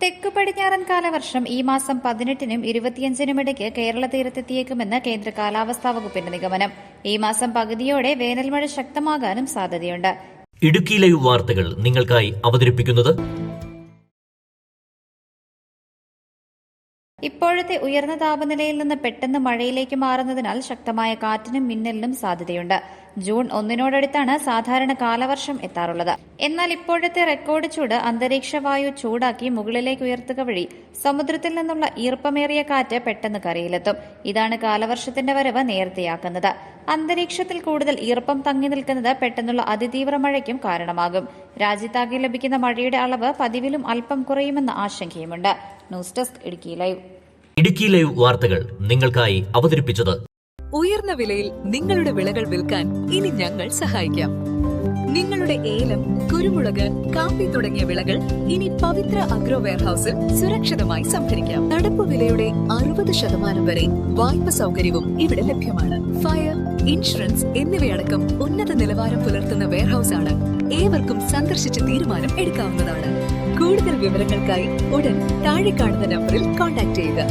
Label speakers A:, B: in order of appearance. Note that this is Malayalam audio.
A: തെക്കു പടിഞ്ഞാറൻ കാലവർഷം ഈ മാസം 18-നും 25-നും ഇടയ്ക്ക് കേരള തീരത്തെത്തിയേക്കുമെന്ന് കേന്ദ്ര കാലാവസ്ഥാ വകുപ്പിന്റെ നിഗമനം. ഈ മാസം പകുതിയോടെ വേനൽമഴ ശക്തമാകാനും സാധ്യതയുണ്ട്.
B: ഇടുക്കി ലൈവ് വാർത്തകൾ നിങ്ങൾക്കായി അവതരിപ്പിക്കുന്നത്
A: ഇപ്പോഴത്തെ ഉയർന്ന താപനിലയിൽ നിന്ന് പെട്ടെന്ന് മഴയിലേക്ക് മാറുന്നതിനാൽ ശക്തമായ കാറ്റിനും മിന്നലിനും സാധ്യതയുണ്ട്. ജൂൺ 1-നോടടുത്താണ് സാധാരണ കാലവർഷം എത്താറുള്ളത്. എന്നാൽ ഇപ്പോഴത്തെ റെക്കോർഡ് ചൂട് അന്തരീക്ഷ വായു ചൂടാക്കി മുകളിലേക്ക് ഉയർത്തുക വഴി സമുദ്രത്തിൽ നിന്നുള്ള ഈർപ്പമേറിയ കാറ്റ് പെട്ടെന്ന് കരയിലെത്തും. ഇതാണ് കാലവർഷത്തിന്റെ വരവ് നേരത്തെയാക്കുന്നത്. അന്തരീക്ഷത്തിൽ കൂടുതൽ ഈർപ്പം തങ്ങി നിൽക്കുന്നത് പെട്ടെന്നുള്ള അതിതീവ്ര മഴയ്ക്കും കാരണമാകും. രാജ്യത്താകെ ലഭിക്കുന്ന മഴയുടെ അളവ് പതിവിലും അല്പം കുറയുമെന്ന ആശങ്കയുമുണ്ട്. News desk Idukki live.
B: Idukki live വാർത്തകൾ നിങ്ങൾക്കായി അവതരിപ്പിച്ചത്
C: ഉയർന്ന വിലയിൽ നിങ്ങളുടെ വിളകൾ വിൽക്കാൻ ഇനി ഞങ്ങൾ സഹായിക്കാം. നിങ്ങളുടെ ഏലം, കുരുമുളക്, കാപ്പി തുടങ്ങിയ വിളകൾ ഇനി പവിത്ര അഗ്രോ വെയർഹൌസിൽ സുരക്ഷിതമായി സംഭരിക്കാം. നടപ്പ് വിലയുടെ 60% വരെ വായ്പ സൗകര്യവും ഇവിടെ ലഭ്യമാണ്. ഫയർ, ഇൻഷുറൻസ് എന്നിവയടക്കം ഉന്നത നിലവാരം പുലർത്തുന്ന വെയർഹൌസ് ആണ്. ഏവർക്കും സന്ദർശിച്ച് തീരുമാനം എടുക്കാവുന്നതാണ്. കൂടുതൽ വിവരങ്ങൾക്കായി ഉടൻ താഴെ കാണുന്ന നമ്പറിൽ കോൺടാക്ട് ചെയ്യുക.